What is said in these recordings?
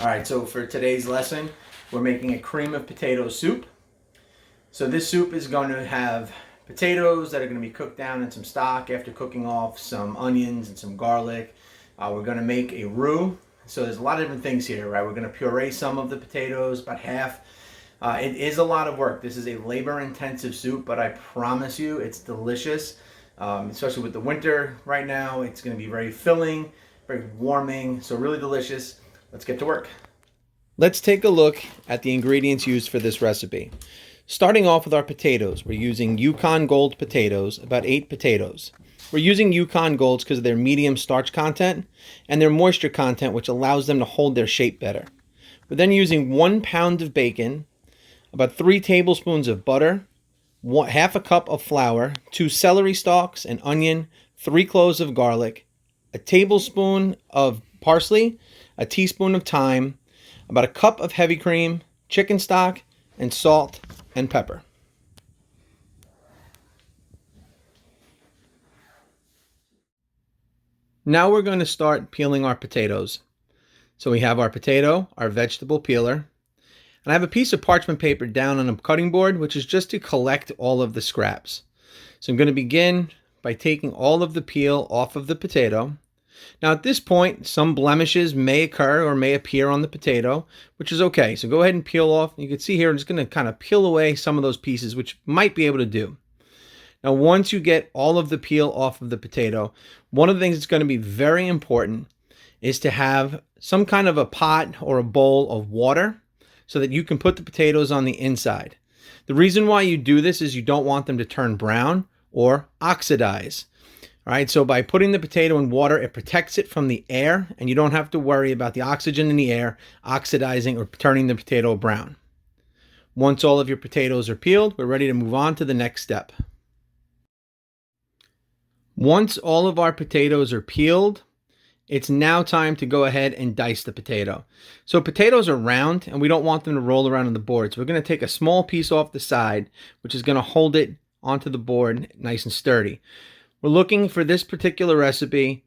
All right, so for today's lesson, we're making a cream of potato soup. So this soup is going to have potatoes that are going to be cooked down in some stock after cooking off some onions and some garlic. We're going to make a roux. So there's a lot of different things here, right? We're going to puree some of the potatoes, about half. It is a lot of work. This is a labor-intensive soup, but I promise you it's delicious, especially with the winter right now. It's going to be very filling, very warming, so really delicious. Let's get to work. Let's take a look at the ingredients used for this recipe. Starting off with our potatoes, we're using Yukon Gold potatoes, about 8 potatoes. We're using Yukon Golds because of their medium starch content and their moisture content, which allows them to hold their shape better. We're then using 1 pound of bacon, about 3 tablespoons of butter, half a cup of flour, 2 celery stalks, an onion, 3 cloves of garlic, a tablespoon of parsley, a teaspoon of thyme, about a cup of heavy cream, chicken stock, and salt and pepper. Now we're going to start peeling our potatoes. So we have our potato, our vegetable peeler, and I have a piece of parchment paper down on a cutting board, which is just to collect all of the scraps. So I'm going to begin by taking all of the peel off of the potato. Now at this point, some blemishes may occur or may appear on the potato, which is okay. So go ahead and peel off. You can see here, I'm just going to kind of peel away some of those pieces, which might be able to do. Now, once you get all of the peel off of the potato, one of the things that's going to be very important is to have some kind of a pot or a bowl of water so that you can put the potatoes on the inside. The reason why you do this is you don't want them to turn brown or oxidize. All right, so by putting the potato in water, it protects it from the air, and you don't have to worry about the oxygen in the air oxidizing or turning the potato brown. Once all of your potatoes are peeled, we're ready to move on to the next step. Once all of our potatoes are peeled, it's now time to go ahead and dice the potato. So potatoes are round, and we don't want them to roll around on the board. So we're going to take a small piece off the side, which is going to hold it onto the board nice and sturdy. We're looking for this particular recipe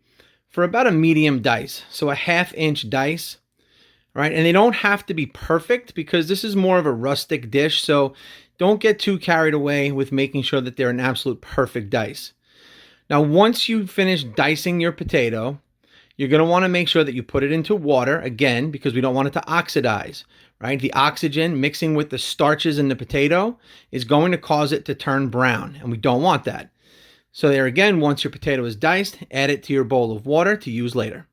for about a medium dice, so a 1/2 inch dice, right? And they don't have to be perfect because this is more of a rustic dish, so don't get too carried away with making sure that they're an absolute perfect dice. Now, once you finish dicing your potato, you're going to want to make sure that you put it into water, again, because we don't want it to oxidize, right? The oxygen mixing with the starches in the potato is going to cause it to turn brown, and we don't want that. So there again, once your potato is diced, add it to your bowl of water to use later.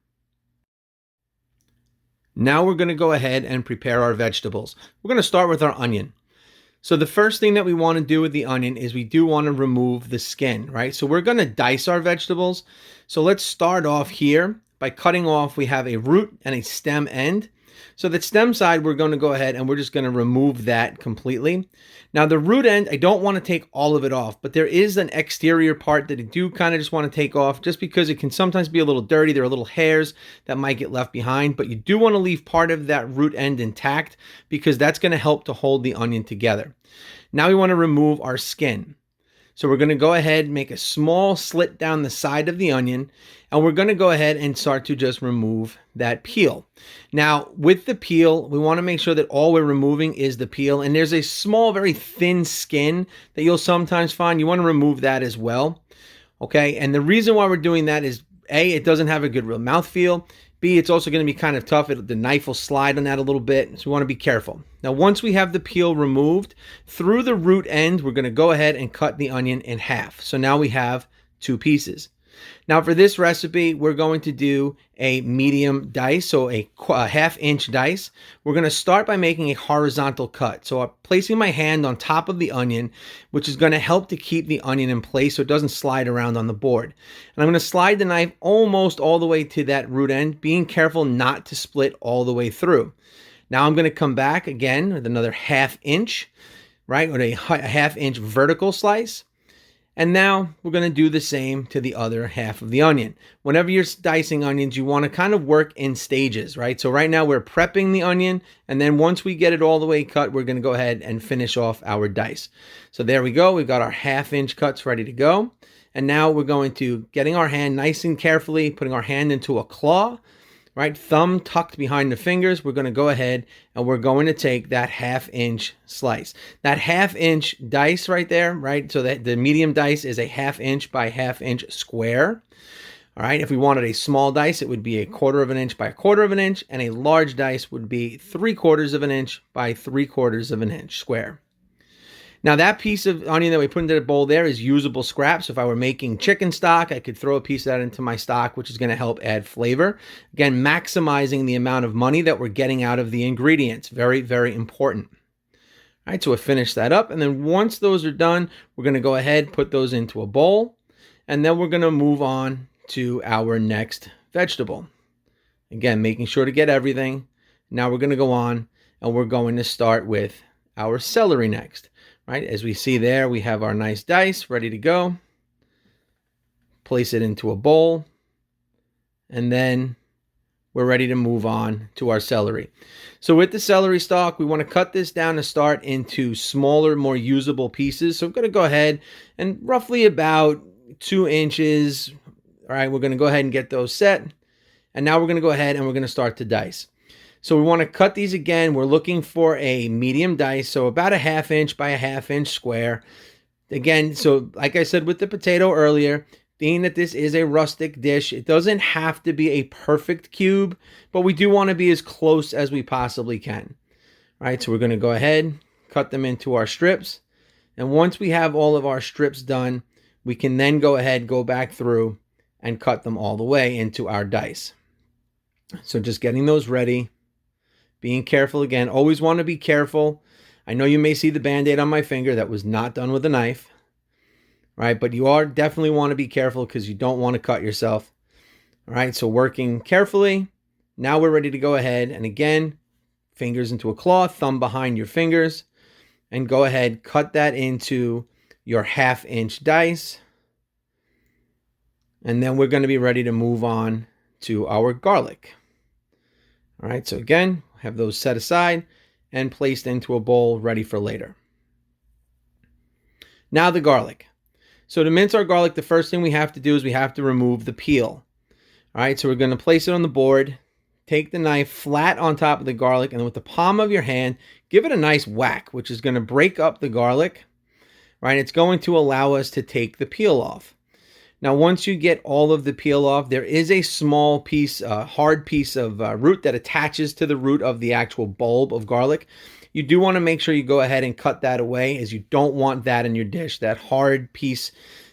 Now we're going to go ahead and prepare our vegetables. We're going to start with our onion. So the first thing that we want to do with the onion is we do want to remove the skin, right? So we're going to dice our vegetables. So let's start off here by cutting off, we have a root and a stem end. So the stem side, we're going to go ahead and we're just going to remove that completely. Now the root end, I don't want to take all of it off, but there is an exterior part that I do kind of just want to take off just because it can sometimes be a little dirty. There are little hairs that might get left behind, but you do want to leave part of that root end intact because that's going to help to hold the onion together. Now we want to remove our skin. So we're going to go ahead and make a small slit down the side of the onion, and we're going to go ahead and start to just remove that peel. Now, with the peel, we want to make sure that all we're removing is the peel, and there's a small, very thin skin that you'll sometimes find. You want to remove that as well, okay? And the reason why we're doing that is, A, it doesn't have a good real mouthfeel. B, it's also going to be kind of tough. The knife will slide on that a little bit, so we want to be careful. Now, once we have the peel removed, through the root end, we're going to go ahead and cut the onion in half. So now we have 2 pieces. Now, for this recipe, we're going to do a medium dice, so a 1/2 inch dice. We're going to start by making a horizontal cut. So I'm placing my hand on top of the onion, which is going to help to keep the onion in place so it doesn't slide around on the board. And I'm going to slide the knife almost all the way to that root end, being careful not to split all the way through. Now I'm going to come back again with another 1/2 inch, right, with a 1/2 inch vertical slice. And now we're going to do the same to the other half of the onion. Whenever you're dicing onions, you want to kind of work in stages, right? So right now we're prepping the onion, and then once we get it all the way cut, we're going to go ahead and finish off our dice. So there we go. We've got our 1/2 inch cuts ready to go. And now we're going to getting our hand nice and carefully, putting our hand into a claw, right? Thumb tucked behind the fingers. We're going to go ahead and we're going to take that 1/2 inch slice. That 1/2 inch dice right there, right? So that the medium dice is a 1/2 inch by 1/2 inch square. All right, if we wanted a small dice, it would be a 1/4 of an inch by 1/4 of an inch, and a large dice would be 3/4 of an inch by 3/4 of an inch square. Now that piece of onion that we put into the bowl there is usable scrap. So if I were making chicken stock, I could throw a piece of that into my stock, which is going to help add flavor. Again, maximizing the amount of money that we're getting out of the ingredients. Very, very important. All right, so we'll finish that up. And then once those are done, we're going to go ahead, put those into a bowl. And then we're going to move on to our next vegetable. Again, making sure to get everything. Now we're going to go on and we're going to start with our celery next. Right, as we see there, we have our nice dice ready to go. Place it into a bowl. And then we're ready to move on to our celery. So with the celery stalk, we want to cut this down to start into smaller, more usable pieces. So I'm going to go ahead and roughly about 2 inches. All right, we're going to go ahead and get those set. And now we're going to go ahead and we're going to start to dice. So we want to cut these again. We're looking for a medium dice, so about a 1/2 inch by a 1/2 inch square. Again, so like I said with the potato earlier, being that this is a rustic dish, it doesn't have to be a perfect cube, but we do want to be as close as we possibly can. All right, so we're going to go ahead, cut them into our strips. And once we have all of our strips done, we can then go ahead, go back through and cut them all the way into our dice. So just getting those ready. Being careful again. Always want to be careful. I know you may see the Band-Aid on my finger. That was not done with a knife. Right? But you are definitely want to be careful because you don't want to cut yourself. All right? So working carefully. Now we're ready to go ahead. And again, fingers into a cloth, thumb behind your fingers. And go ahead, cut that into your 1/2 inch dice. And then we're going to be ready to move on to our garlic. All right, so again, have those set aside and placed into a bowl ready for later. Now the garlic. So to mince our garlic, the first thing we have to do is we have to remove the peel. All right, so we're going to place it on the board, take the knife flat on top of the garlic, and then with the palm of your hand, give it a nice whack, which is going to break up the garlic. Right, it's going to allow us to take the peel off. Now, once you get all of the peel off, there is a small piece, hard piece of root that attaches to the root of the actual bulb of garlic. You do want to make sure you go ahead and cut that away, as you don't want that in your dish. That hard piece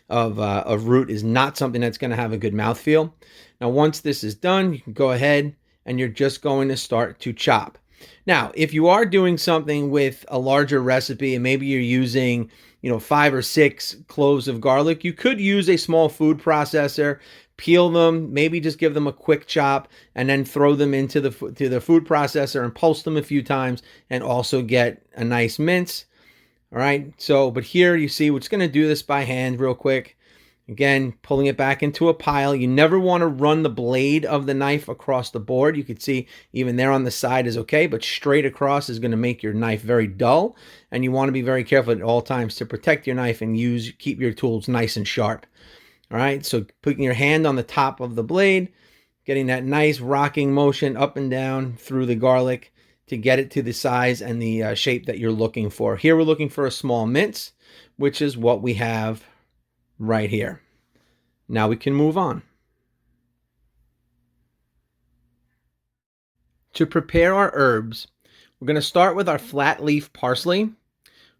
of root is not something that's going to have a good mouthfeel. Now, once this is done, you can go ahead and you're just going to start to chop. Now, if you are doing something with a larger recipe and maybe you're using 5 or 6 cloves of garlic, you could use a small food processor, peel them, maybe just give them a quick chop, and then throw them into the food processor and pulse them a few times and also get a nice mince. All right, so, but here you see, we're just going to do this by hand real quick. Again, pulling it back into a pile. You never want to run the blade of the knife across the board. You can see even there on the side is okay, but straight across is going to make your knife very dull. And you want to be very careful at all times to protect your knife and keep your tools nice and sharp. All right, so putting your hand on the top of the blade, getting that nice rocking motion up and down through the garlic to get it to the size and the shape that you're looking for. Here we're looking for a small mince, which is what we have right here. Now we can move on. To prepare our herbs, we're going to start with our flat leaf parsley,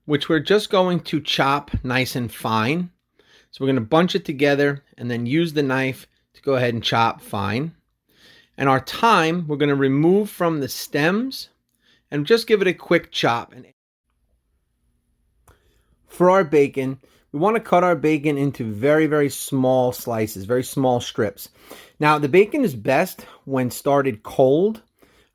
which we're just going to chop nice and fine. So we're going to bunch it together and then use the knife to go ahead and chop fine. And our thyme, we're going to remove from the stems and just give it a quick chop. For our bacon, we want to cut our bacon into very, very small slices, very small strips. Now, the bacon is best when started cold,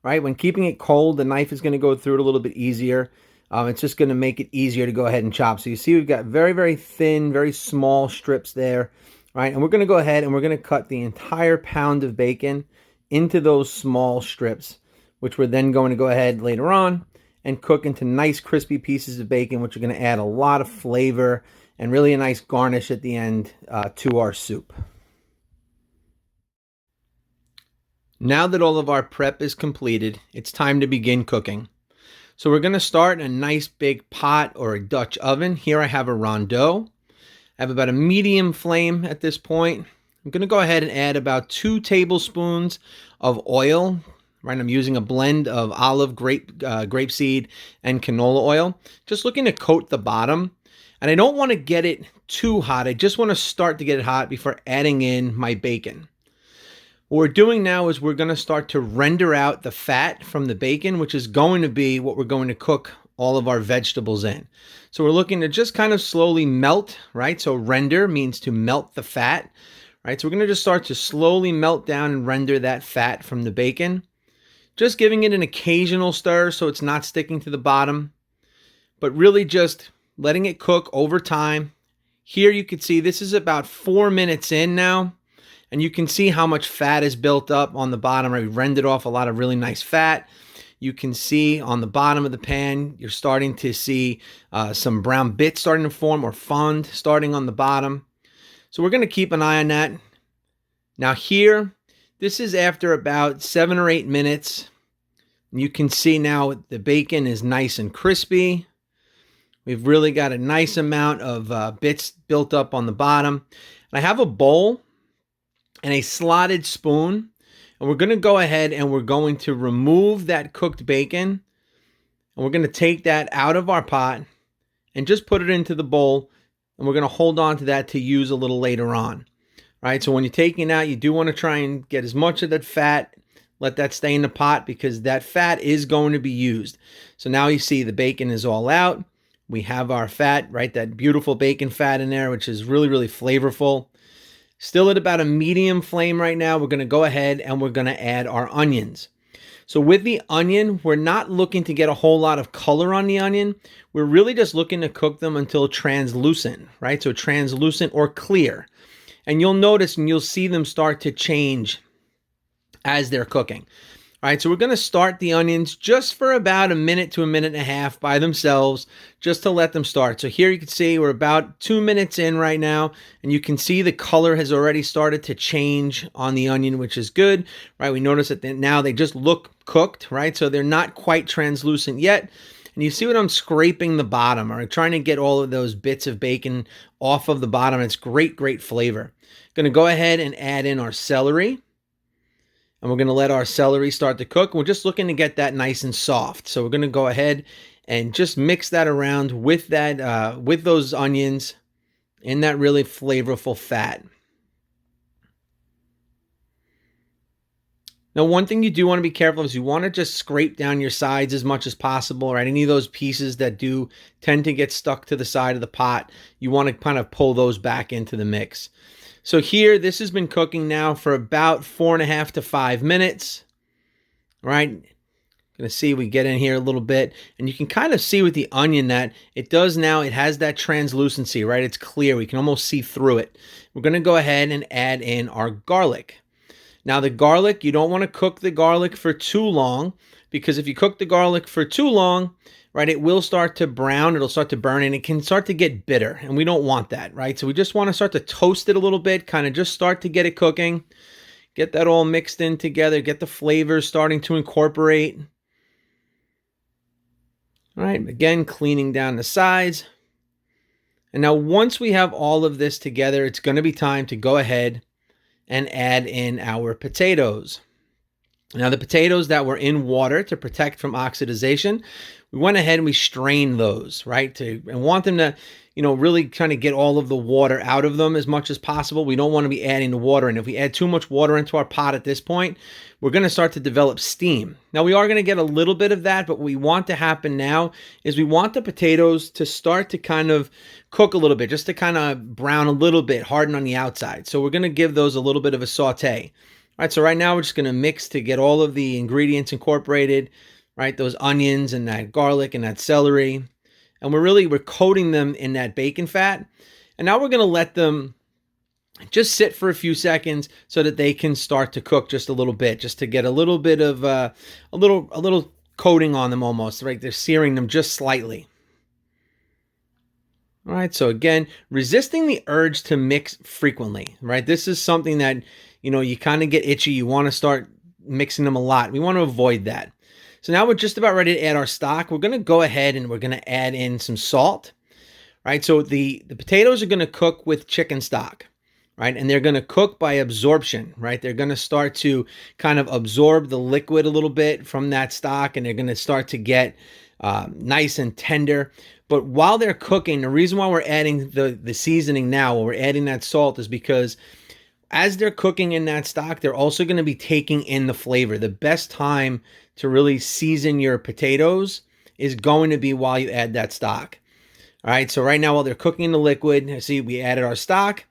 right? When keeping it cold, the knife is going to go through it a little bit easier. It's just going to make it easier to go ahead and chop. So you see we've got very, very thin, very small strips there, right? And we're going to go ahead and we're going to cut the entire pound of bacon into those small strips, which we're then going to go ahead later on and cook into nice crispy pieces of bacon, which are going to add a lot of flavor and really a nice garnish at the end to our soup. Now that all of our prep is completed, it's time to begin cooking. So we're going to start in a nice big pot or a Dutch oven. Here I have a rondeau. I have about a medium flame at this point. I'm going to go ahead and add about 2 tablespoons of oil. Right, I'm using a blend of olive, grapeseed, and canola oil. Just looking to coat the bottom. And I don't want to get it too hot. I just want to start to get it hot before adding in my bacon. What we're doing now is we're going to start to render out the fat from the bacon, which is going to be what we're going to cook all of our vegetables in. So we're looking to just kind of slowly melt, right? So render means to melt the fat, right? So we're going to just start to slowly melt down and render that fat from the bacon. Just giving it an occasional stir so it's not sticking to the bottom, but really just letting it cook over time. Here you can see this is about 4 minutes in now. And you can see how much fat is built up on the bottom. I rendered off a lot of really nice fat. You can see on the bottom of the pan, you're starting to see some brown bits starting to form or fond starting on the bottom. So we're going to keep an eye on that. Now here, this is after about 7 or 8 minutes. You can see now the bacon is nice and crispy. We've really got a nice amount of bits built up on the bottom. And I have a bowl and a slotted spoon, and we're going to go ahead and we're going to remove that cooked bacon, and we're going to take that out of our pot and just put it into the bowl, and we're going to hold on to that to use a little later on. Right? So when you're taking it out, you do want to try and get as much of that fat, let that stay in the pot because that fat is going to be used. So now you see the bacon is all out. We have our fat, right? That beautiful bacon fat in there, which is really, really flavorful. Still at about a medium flame right now. We're going to go ahead and we're going to add our onions. So with the onion, we're not looking to get a whole lot of color on the onion. We're really just looking to cook them until translucent, right? So translucent or clear. And you'll notice and you'll see them start to change as they're cooking. All right, so we're going to start the onions just for about a minute to a minute and a half by themselves, just to let them start. So here you can see we're about 2 minutes in right now, and you can see the color has already started to change on the onion, which is good, right? We notice that now they just look cooked, right? So they're not quite translucent yet. And you see what I'm scraping the bottom, all right? Trying to get all of those bits of bacon off of the bottom. It's great, great flavor. Going to go ahead and add in our celery. And we're going to let our celery start to cook. We're just looking to get that nice and soft. So we're going to go ahead and just mix that around with that, with those onions in that really flavorful fat. Now, one thing you do want to be careful of is you want to just scrape down your sides as much as possible, right? Any of those pieces that do tend to get stuck to the side of the pot, you want to kind of pull those back into the mix. So here, this has been cooking now for about 4.5 to 5 minutes, right? Gonna see we get in here a little bit, and you can kind of see with the onion that it does now, it has that translucency, right? It's clear, we can almost see through it. We're gonna go ahead and add in our garlic. Now the garlic, you don't wanna cook the garlic for too long, because if you cook the garlic for too long, right, it will start to brown, it'll start to burn, and it can start to get bitter, and we don't want that, right? So we just want to start to toast it a little bit, kind of just start to get it cooking, get that all mixed in together, get the flavors starting to incorporate. All right, again, cleaning down the sides. And now once we have all of this together, it's going to be time to go ahead and add in our potatoes. Now the potatoes that were in water to protect from oxidization, we went ahead and we strained those, right? And want them to, really kind of get all of the water out of them as much as possible. We don't want to be adding the water. And if we add too much water into our pot at this point, we're going to start to develop steam. Now we are going to get a little bit of that, but what we want to happen now is we want the potatoes to start to kind of cook a little bit, just to kind of brown a little bit, harden on the outside. So we're going to give those a little bit of a saute. All right, so right now we're just going to mix to get all of the ingredients incorporated, right? Those onions and that garlic and that celery. And we're coating them in that bacon fat. And now we're going to let them just sit for a few seconds so that they can start to cook just a little bit, just to get a little bit of a little coating on them almost, right? They're searing them just slightly. All right, so again, resisting the urge to mix frequently, right? This is something that, you kind of get itchy. You want to start, mixing them a lot. We want to avoid that. So now we're just about ready to add our stock. We're going to go ahead and we're going to add in some salt. Right, so the potatoes are going to cook with chicken stock. Right, and they're going to cook by absorption. Right, they're going to start to kind of absorb the liquid a little bit from that stock, and they're going to start to get nice and tender. But while they're cooking, the reason why we're adding the seasoning now, while we're adding that salt, is because as they're cooking in that stock, they're also going to be taking in the flavor. The best time to really season your potatoes is going to be while you add that stock. All right, so right now while they're cooking in the liquid, see we added our stock,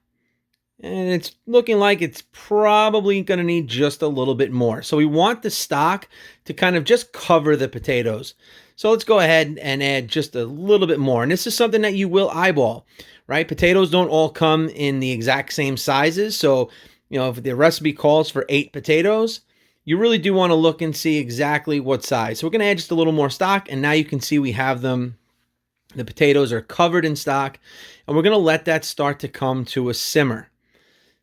and it's looking like it's probably going to need just a little bit more. So we want the stock to kind of just cover the potatoes. So let's go ahead and add just a little bit more. And this is something that you will eyeball, right? Potatoes don't all come in the exact same sizes. So, if the recipe calls for 8 potatoes, you really do want to look and see exactly what size. So we're going to add just a little more stock, and now you can see we have them. The potatoes are covered in stock, and we're going to let that start to come to a simmer.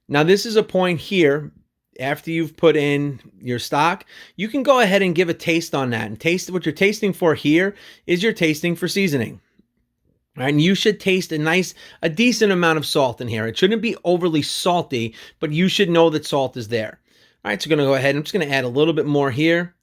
Now, this is a point here. After you've put in your stock, you can go ahead and give a taste on that. And taste what you're tasting for here is you're tasting for seasoning. Right, and you should taste a decent amount of salt in here. It shouldn't be overly salty, but you should know that salt is there. All right, so we're going to go ahead. I'm just going to add a little bit more here.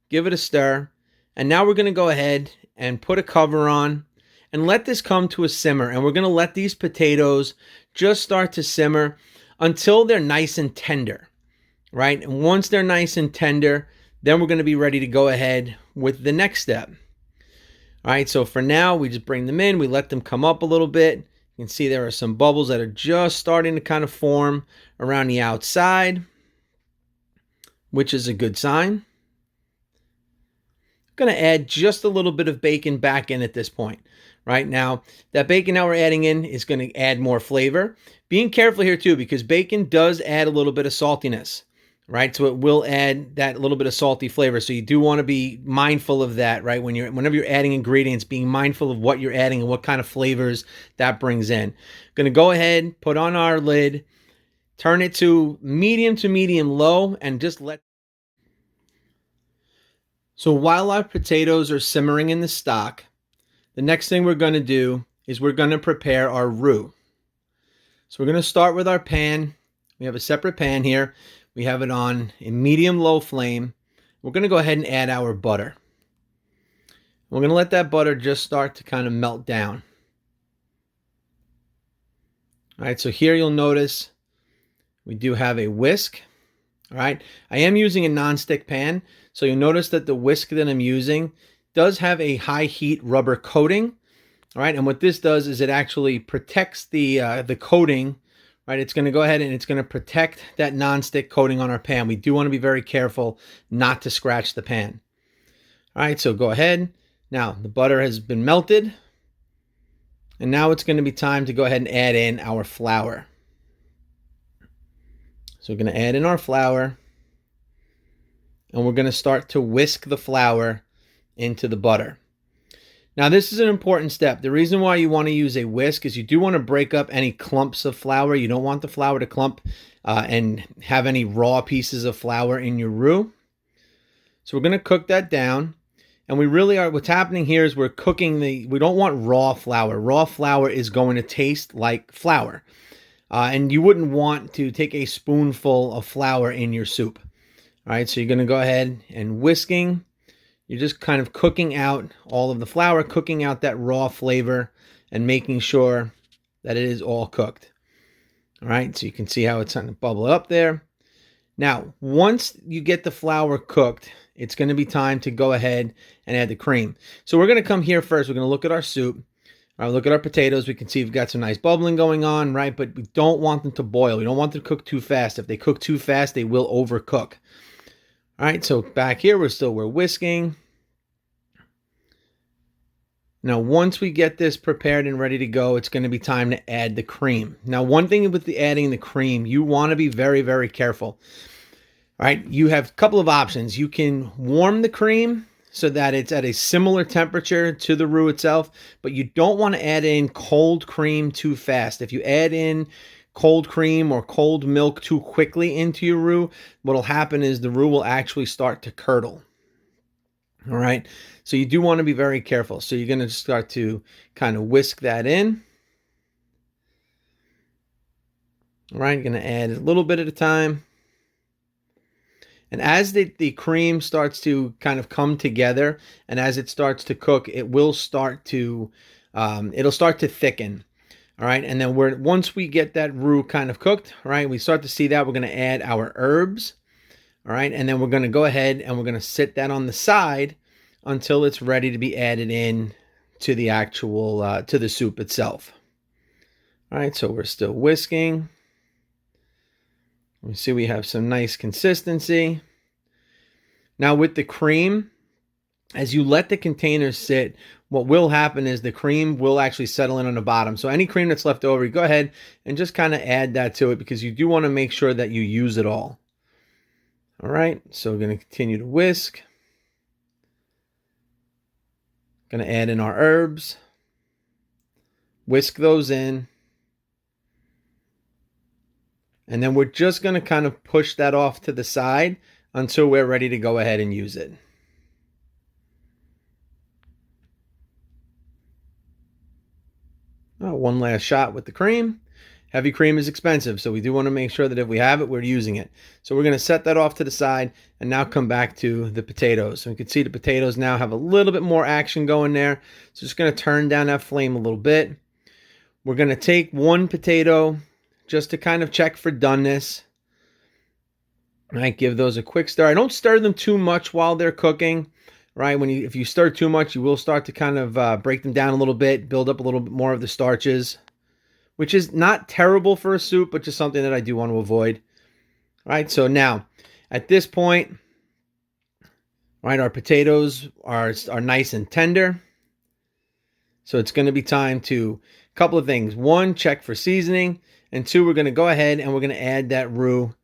Give it a stir. And now we're going to go ahead and put a cover on and let this come to a simmer. And we're going to let these potatoes just start to simmer until they're nice and tender. Right? And once they're nice and tender, then we're going to be ready to go ahead with the next step. All right, so for now, we just bring them in. We let them come up a little bit. You can see there are some bubbles that are just starting to kind of form around the outside, which is a good sign. I'm going to add just a little bit of bacon back in at this point. Right now, that bacon now we're adding in is going to add more flavor. Being careful here too, because bacon does add a little bit of saltiness. Right, so it will add that little bit of salty flavor. So you do want to be mindful of that, right? Whenever you're adding ingredients, being mindful of what you're adding and what kind of flavors that brings in. Going to go ahead, put on our lid, turn it to medium low, and just let. So while our potatoes are simmering in the stock, the next thing we're going to do is we're going to prepare our roux. So we're going to start with our pan. We have a separate pan here. We have it on a medium-low flame. We're going to go ahead and add our butter. We're going to let that butter just start to kind of melt down. All right, so here you'll notice we do have a whisk. All right, I am using a non-stick pan, so you'll notice that the whisk that I'm using does have a high heat rubber coating. All right, and what this does is it actually protects the coating. Right, it's going to go ahead and it's going to protect that non-stick coating on our pan. We do want to be very careful not to scratch the pan. All right, so go ahead. Now, the butter has been melted. And now it's going to be time to go ahead and add in our flour. So we're going to add in our flour. And we're going to start to whisk the flour into the butter. Now, this is an important step. The reason why you want to use a whisk is you do want to break up any clumps of flour. You don't want the flour to clump and have any raw pieces of flour in your roux. So we're going to cook that down. And we really are, what's happening here is we're cooking we don't want raw flour. Raw flour is going to taste like flour. And you wouldn't want to take a spoonful of flour in your soup. All right, so you're going to go ahead and whisking. You're just kind of cooking out all of the flour, cooking out that raw flavor, and making sure that it is all cooked. All right, so you can see how it's starting to bubble up there. Now, once you get the flour cooked, it's going to be time to go ahead and add the cream. So we're going to come here first. We're going to look at our soup. Look at our potatoes. We can see we've got some nice bubbling going on, right? But we don't want them to boil. We don't want them to cook too fast. If they cook too fast, they will overcook. All right, so back here, we're whisking. Now, once we get this prepared and ready to go, it's going to be time to add the cream. Now, one thing with adding the cream, you want to be very, very careful. All right, you have a couple of options. You can warm the cream so that it's at a similar temperature to the roux itself, but you don't want to add in cold cream too fast. If you add in cold cream or cold milk too quickly into your roux, what'll happen is the roux will actually start to curdle. All right. So you do want to be very careful. So you're going to start to kind of whisk that in. All right. You're going to add a little bit at a time. And as the cream starts to kind of come together and as it starts to cook, it will start to, it'll start to thicken. All right. And then once we get that roux kind of cooked, all right, we start to see that we're going to add our herbs. All right. And then we're going to go ahead and we're going to sit that on the side until it's ready to be added in to the actual, to the soup itself. All right. So we're still whisking. We see we have some nice consistency. Now with the cream, as you let the containers sit, what will happen is the cream will actually settle in on the bottom. So any cream that's left over, you go ahead and just kind of add that to it because you do want to make sure that you use it all. All right, so we're going to continue to whisk. Going to add in our herbs. Whisk those in. And then we're just going to kind of push that off to the side until we're ready to go ahead and use it. One last shot with the cream. Heavy cream is expensive, so we do want to make sure that if we have it, we're using it. So we're going to set that off to the side and now come back to the potatoes. So you can see the potatoes now have a little bit more action going there. So just going to turn down that flame a little bit. We're going to take one potato just to kind of check for doneness. Right, give those a quick stir. I don't stir them too much while they're cooking. Right, if you stir too much, you will start to kind of break them down a little bit, build up a little bit more of the starches, which is not terrible for a soup, but just something that I do want to avoid. All right, so now at this point, right, our potatoes are nice and tender. So it's going to be time to, a couple of things. One, check for seasoning. And two, we're going to go ahead and we're going to add that roux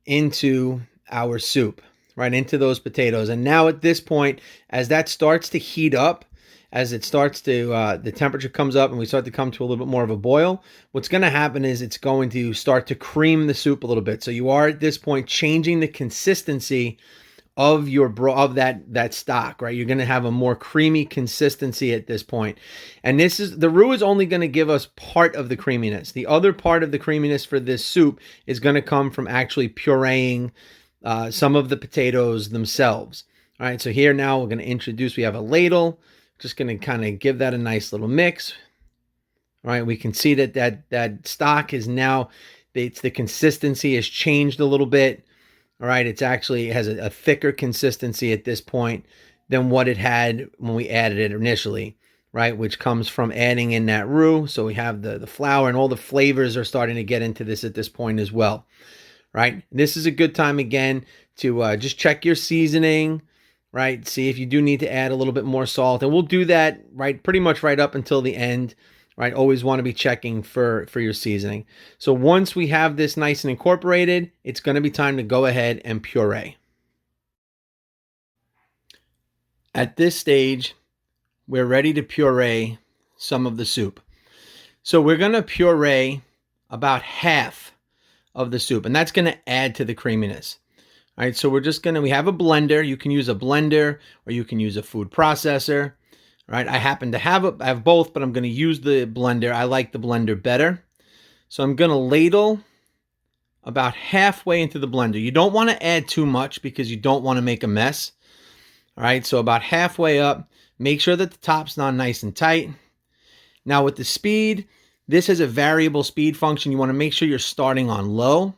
into our soup, right, into those potatoes. And now at this point, as that starts to heat up, as it starts to, the temperature comes up and we start to come to a little bit more of a boil, what's going to happen is it's going to start to cream the soup a little bit. So you are at this point changing the consistency of that stock, right? You're going to have a more creamy consistency at this point. And the roux is only going to give us part of the creaminess. The other part of the creaminess for this soup is going to come from actually pureeing some of the potatoes themselves. All right, so here now we're going to introduce, we have a ladle. Just going to kind of give that a nice little mix. All right, we can see that stock is now, the consistency has changed a little bit. All right, it has a thicker consistency at this point than what it had when we added it initially, right? Which comes from adding in that roux. So we have the flour and all the flavors are starting to get into this at this point as well, right? This is a good time again to just check your seasoning, right? See if you do need to add a little bit more salt, and we'll do that right pretty much right up until the end. Right, always want to be checking for your seasoning. So once we have this nice and incorporated, it's going to be time to go ahead and puree. At this stage, we're ready to puree some of the soup. So we're going to puree about half of the soup, and that's going to add to the creaminess. All right, so we have a blender. You can use a blender or you can use a food processor. Right, I happen to have both, but I'm going to use the blender. I like the blender better. So I'm going to ladle about halfway into the blender. You don't want to add too much because you don't want to make a mess. All right, so about halfway up, make sure that the top's not nice and tight. Now with the speed, this has a variable speed function. You want to make sure you're starting on low.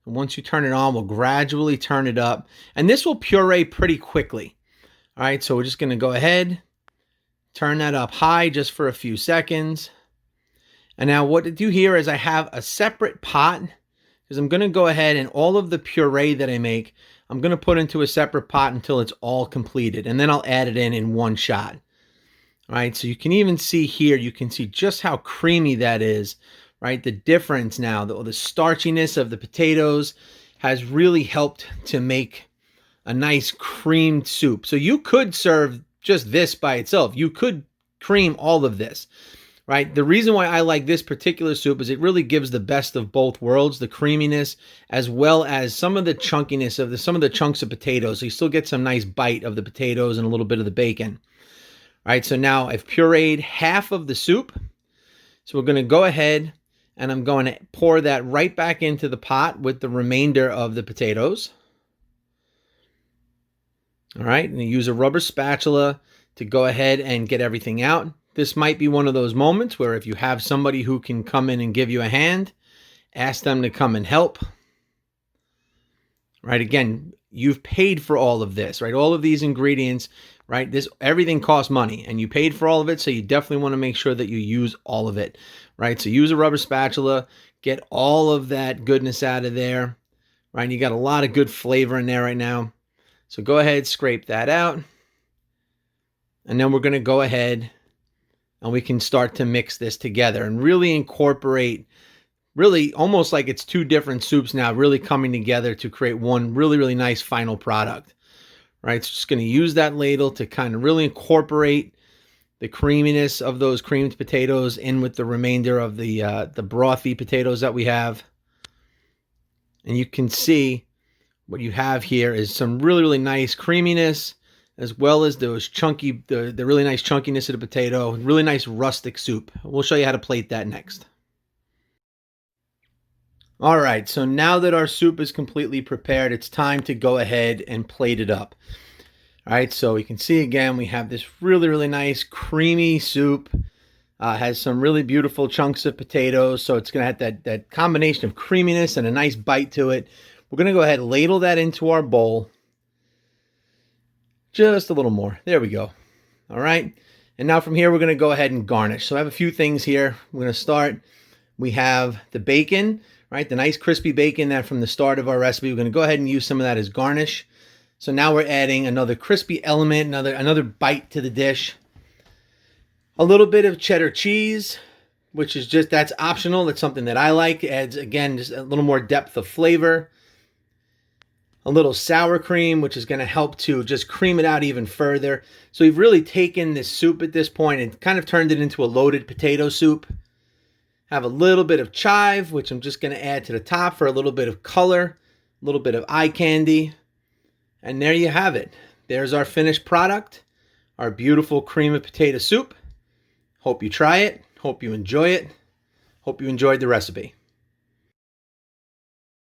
And once you turn it on, we'll gradually turn it up. And this will puree pretty quickly. All right, so we're just going to go ahead, turn that up high just for a few seconds. And now what to do here is I have a separate pot because I'm going to go ahead and all of the puree that I make, I'm going to put into a separate pot until it's all completed. And then I'll add it in one shot. All right, so you can even see here, you can see just how creamy that is, right? The difference now, the starchiness of the potatoes has really helped to make a nice creamed soup. So you could serve just this by itself. You could cream all of this, right? The reason why I like this particular soup is it really gives the best of both worlds, the creaminess as well as some of the chunkiness of some of the chunks of potatoes. So you still get some nice bite of the potatoes and a little bit of the bacon. All right, so now I've pureed half of the soup. So we're going to go ahead and I'm going to pour that right back into the pot with the remainder of the potatoes. All right, and use a rubber spatula to go ahead and get everything out. This might be one of those moments where if you have somebody who can come in and give you a hand, ask them to come and help. Right, again, you've paid for all of this, right? All of these ingredients, right? Everything costs money and you paid for all of it, so you definitely want to make sure that you use all of it, right? So use a rubber spatula, get all of that goodness out of there, right? You got a lot of good flavor in there right now. So go ahead, scrape that out. And then we're going to go ahead and we can start to mix this together and really incorporate, really almost like it's two different soups now, really coming together to create one really, really nice final product, right? So just going to use that ladle to kind of really incorporate the creaminess of those creamed potatoes in with the remainder of the brothy potatoes that we have. And you can see what you have here is some really, really nice creaminess, as well as those chunky, the really nice chunkiness of the potato, really nice rustic soup. We'll show you how to plate that next. All right, so now that our soup is completely prepared, it's time to go ahead and plate it up. All right, so you can see again, we have this really, really nice creamy soup. Has some really beautiful chunks of potatoes, so it's going to have that combination of creaminess and a nice bite to it. We're going to go ahead and ladle that into our bowl. Just a little more. There we go. All right. And now from here, we're going to go ahead and garnish. So I have a few things here. We're going to start. We have the bacon, right? The nice crispy bacon that from the start of our recipe. We're going to go ahead and use some of that as garnish. So now we're adding another crispy element, another bite to the dish. A little bit of cheddar cheese, which is that's optional. That's something that I like. It adds, again, just a little more depth of flavor. A little sour cream, which is going to help to just cream it out even further. So we've really taken this soup at this point and kind of turned it into a loaded potato soup. Have a little bit of chive, which I'm just going to add to the top for a little bit of color, a little bit of eye candy. And there you have it. There's our finished product, our beautiful cream of potato soup. Hope you try it. Hope you enjoy it. Hope you enjoyed the recipe.